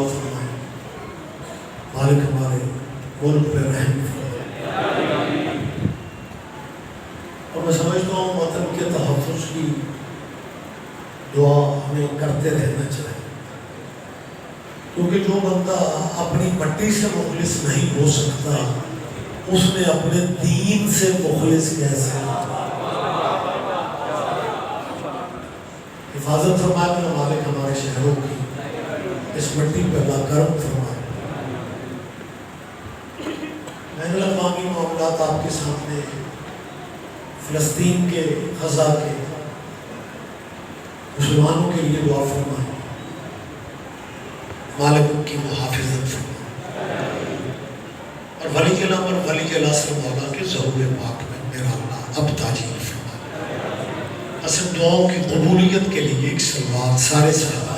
دعا فرمائے مالک ہمارے ملک پہ رحم فرمائے۔ اور میں سمجھتا ہوں وطن کے تحفظ کی دعا ہمیں کرتے رہنا چاہیے، کیونکہ جو بندہ اپنی مٹی سے مخلص نہیں ہو سکتا اس نے اپنے دین سے مخلص کیسے؟ حفاظت فرمائے مالک ہمارے شہروں کی، اس مٹی پہ اللہ کرم فرمائے۔ بین الاقوامی معاملات آپ کے سامنے، فلسطین کے، غزہ کے مسلمانوں کے لیے دعا فرمائے مالک ان کی محافظت فرمائے، اور ولی الامر ولی العصر مولا کے ظہور پاک میں میرا اللہ اب تاجیل فرمائے۔ اصل دعاؤں کی قبولیت کے لیے ایک سلوات سارے صحابہ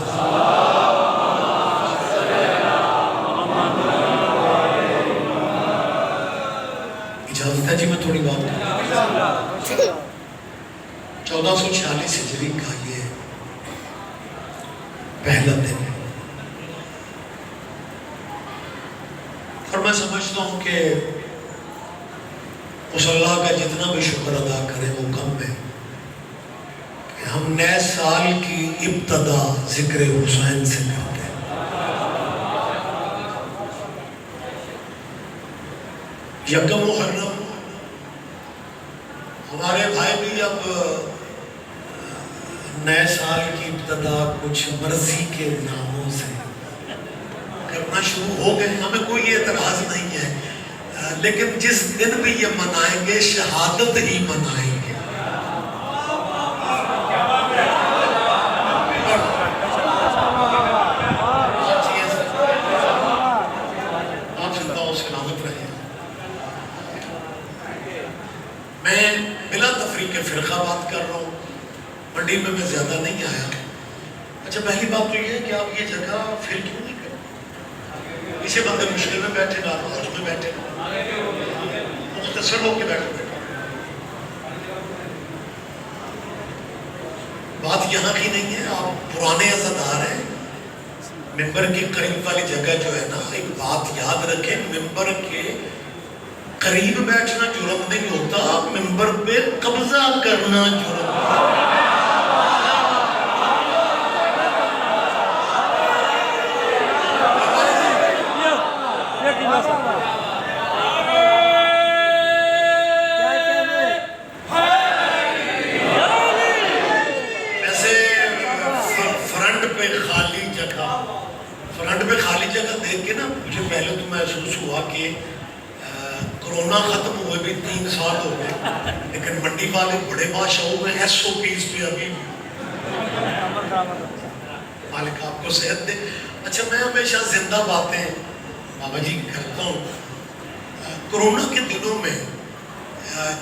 اجازت ہے جی میں تھوڑی بات کروں۔ 1446 ہجری کا یہ پہلا دن ہے، اور میں سمجھتا ہوں کہ اس اللہ کا جتنا بھی شکر ادا کریں وہ کم ہے کہ ہم نئے سال کی ابتدا ذکر حسین سے کرتے ہیں۔ یکم محرم ہمارے بھائی بھی اب نئے سال کی ابتدا کچھ مرضی کے ناموں سے کرنا شروع ہو گئے، ہمیں کوئی اعتراض نہیں ہے، لیکن جس دن بھی یہ منائیں گے شہادت ہی منائیں گے۔ آپ زندہ و سلامت رہے۔ میں بلا تفریق فرقہ بات کر رہا ہوں، منڈی میں زیادہ نہیں آیا۔ اچھا پہلی بات تو یہ ہے کہ آپ یہ جگہ فیل کیوں نہیں کرتے؟ اسے بندے مشکل میں بیٹھے نہ حرج میں بیٹھے مختصر ہو کے بیٹھے۔ بات یہاں کی نہیں ہے، آپ پرانے عزادار ہیں، ممبر کے قریب والی جگہ جو ہے نا، ایک بات یاد رکھیں، ممبر کے قریب بیٹھنا جرم نہیں ہوتا، ممبر پہ قبضہ کرنا جرم ہوتا۔ فرنٹ پہ خالی جگہ دیکھ کے نا مجھے پہلے تو محسوس ہوا کہ کرونا ختم ہوئے بھی 3 سال ہو گئے، لیکن منڈی والے بڑے بادشاہ ہوئے SOPs پہ ابھی مالک آپ کو صحت دے۔ اچھا میں ہمیشہ زندہ باتیں بابا جی کرتا ہوں۔ کرونا کے دنوں میں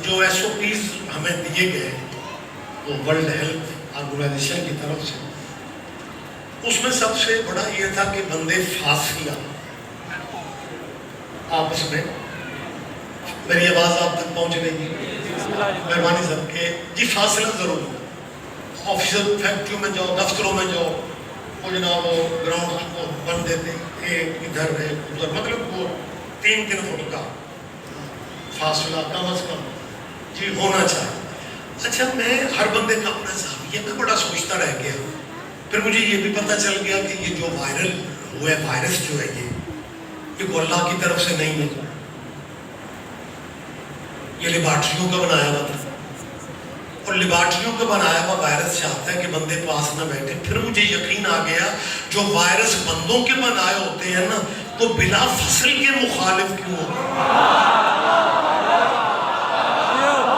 جو SOPs ہمیں دیے گئے وہ ورلڈ ہیلتھ آرگنائزیشن کی طرف سے، اس میں سب سے بڑا یہ تھا کہ بندے فاصلہ آپس میں، میری آواز آپ تک پہنچ گئی مہربانی سب کے جی فاصلہ ضرور ہو۔ آفیسر فیکٹریوں میں جاؤ، دفتروں میں جاؤ، وہ جناب وہ گراؤنڈ کو بند دیتے، ایک ادھر ہے ادھر، مطلب وہ 3 فٹ کا فاصلہ کم از کم جی ہونا چاہیے۔ اچھا میں ہر بندے کا اپنا زاویہ میں بڑا سوچتا رہ گیا، پھر مجھے یہ بھی پتہ چل گیا کہ یہ جو وائرل ہوا ہے وائرس جو ہے یہ کوئی اللہ کی طرف سے نہیں ہے، یہ لیبارٹریوں کا بنایا ہوا تھا، اور لیبارٹریوں کا بنایا ہوا وائرس چاہتا ہے کہ بندے پاس نہ بیٹھے۔ پھر مجھے یقین آ گیا جو وائرس بندوں کے بنائے ہوتے ہیں نا تو بلا فصل کے مخالف کیوں ہوتے ہیں؟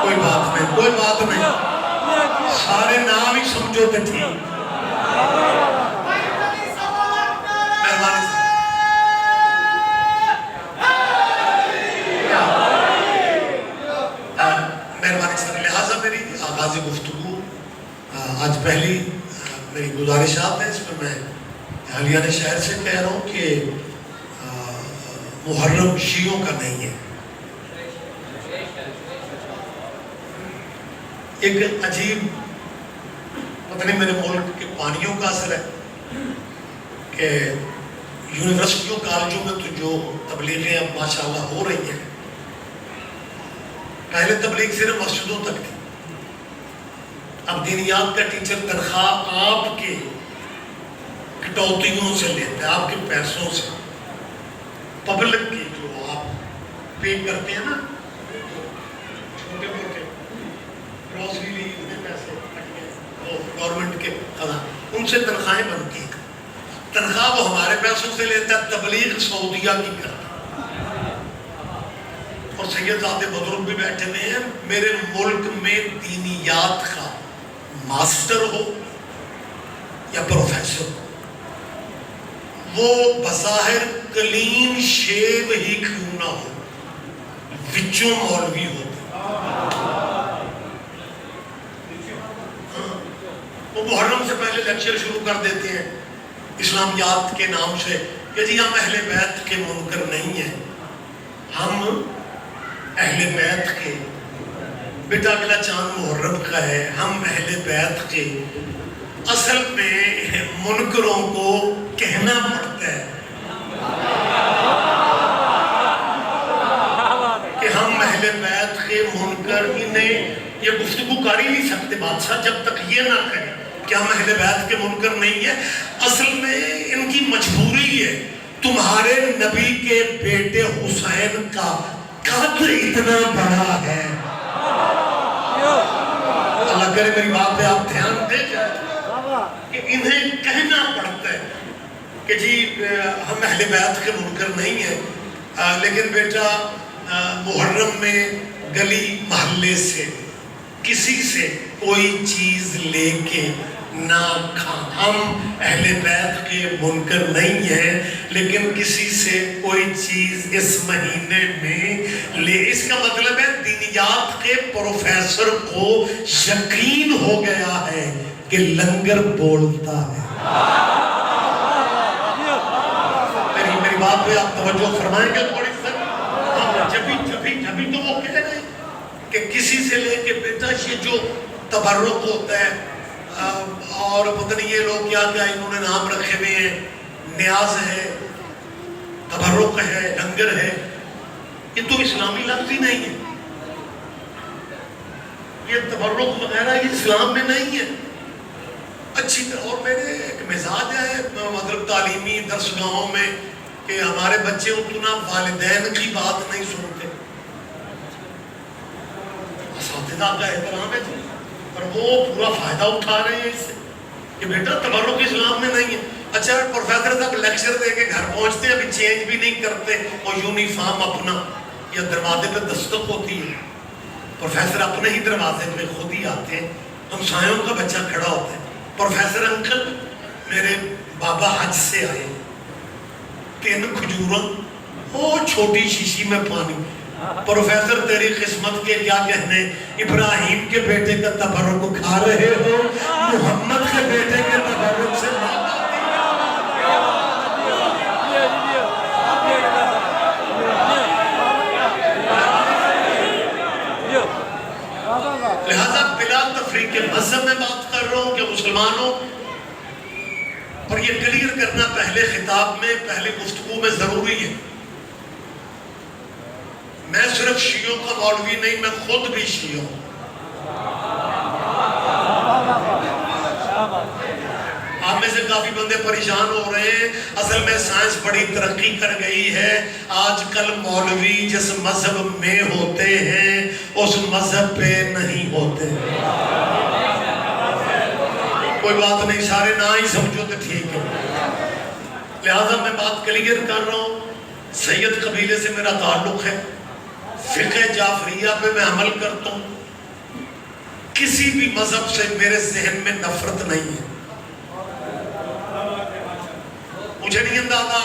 کوئی بات نہیں، کوئی بات نہیں، سارے نام ہی سمجھو تو ٹھیک۔ مہربانی سر، لہٰذا میری آغاز گفتگو آج پہلی میری گزارشات ہے، اس میں میں اہلیان شہر سے کہہ رہا ہوں کہ محرم شیعوں کا نہیں ہے۔ ایک عجیب پتہ نہیں میرے ملک کے پانیوں کا اثر ہے کہ یونیورسٹیوں کالجوں میں تو جو تبلیغیں اب ماشاءاللہ ہو رہی ہیں، پہلے تبلیغ صرف مسجدوں تک تھی، اب دینیات کا ٹیچر تنخواہ آپ کے کٹوتیوں سے لیتا ہے، آپ کے پیسوں سے، پبلک کی جو آپ پے کرتے ہیں نا، چھوٹے موٹے گروسری لی اتنے پیسے وہ گورنمنٹ کے خزانہ، ان سے تنخواہیں بنتی ہیں، تنخواہ وہ ہمارے پیسوں سے لیتا ہے، تبلیغ سعودیہ کی کرتا ہے۔ اور سید زادے بزرگ بھی بیٹھے ہوئے ہیں، میرے ملک میں دینیات کا ماسٹر ہو یا پروفیسر ہو، وہ بظاہر کلین شیو ہی کیوں نہ ہو، وچوں مولوی ہوتے، وہ محرم سے پہلے لیکچر شروع کر دیتے ہیں اسلامیات کے نام سے کہ جی ہم اہل بیت کے منکر نہیں ہیں، ہم اہل بیت کے، بیٹا اگلا چاند محرم کا ہے، ہم اہل بیت کے، اصل میں منکروں کو کہنا پڑتا ہے کہ ہم اہل بیت کے منکر، انہیں یہ گفتگو کر ہی نہیں سکتے بادشاہ جب تک یہ نہ کہیں کہ ہم اہل بیت کے منکر نہیں ہیں۔ اصل میں ان کی مجبوری ہے، تمہارے نبی کے بیٹے حسین کا قد اتنا بڑا ہے، اللہ کرے میری بات پہ آپ دھیان دے جائیں کہ انہیں کہنا پڑتا ہے کہ جی ہم اہل بیت کے منکر نہیں ہیں، لیکن بیٹا محرم میں گلی محلے سے کسی سے کوئی چیز لے کے نہ کھا، ہم اہل بیت کے منکر نہیں ہیں لیکن کسی سے کوئی چیز اس مہینے میں لے، اس کا مطلب ہے دینیات کے پروفیسر کو یقین ہو گیا ہے کہ لنگر بولتا ہے۔ میری بات پہ آپ توجہ فرمائیں گے تھوڑی سر؟ جبھی تو وہ کہہ رہے ہیں کہ کسی سے لے کے بیٹا یہ جو تبرک ہوتا ہے، اور پتہ نہیں یہ لوگ کیا کیا انہوں نے نام رکھے ہوئے ہیں، نیاز ہے، تبرک ہے، لنگر ہے، یہ تو اسلامی لفظ ہی نہیں ہے، یہ تبرک وغیرہ یہ اسلام میں نہیں ہے۔ اچھی طرح، اور میرے ایک مزاج ہے مطلب تعلیمی درسگاہوں میں کہ ہمارے بچے اتنا والدین کی بات نہیں سنتے، اساتذہ کا احترام ہے پر وہ پورا فائدہ اٹھا رہے ہیں اس سے کہ بیٹا تبرک اسلام میں نہیں ہے۔ اچھا پروفیسر صاحب لیکچر دے کے گھر پہنچتے ہیں، ابھی چینج بھی نہیں کرتے، وہ یونیفارم اپنا یا دروازے پہ دستک ہوتی ہے، پروفیسر اپنے ہی دروازے پہ خود ہی آتے ہیں، ہمسایوں کا بچہ کھڑا ہوتا ہے، پروفیسر انکل میرے بابا حج سے آئے، 3 کھجوراں، وہ چھوٹی شیشی میں پانی، پروفیسر تیری قسمت کے کیا کہنے، ابراہیم کے بیٹے کا تبرک کھا رہے ہو، محمد کے بیٹے کے تبرک سے لہذا بلا تفریق کے مذہب میں بات کر رہا ہوں کہ مسلمانوں، اور یہ کلیئر کرنا پہلے خطاب میں، پہلے گفتگو میں ضروری ہے، میں صرف شیعوں کا مولوی نہیں، میں خود بھی شیعہ ہوں۔ آپ میں سے کافی بندے پریشان ہو رہے ہیں، اصل میں سائنس بڑی ترقی کر گئی ہے، آج کل مولوی جس مذہب میں ہوتے ہیں اس مذہب پہ نہیں ہوتے۔ کوئی بات نہیں، سارے نہ ہی سمجھو تو ٹھیک ہے، لہذا میں بات کلیئر کر رہا ہوں، سید قبیلے سے میرا تعلق ہے، فقہ جعفریہ پہ میں عمل کرتا ہوں، کسی بھی مذہب سے میرے ذہن میں نفرت نہیں ہے، مجھے نہیں اندازہ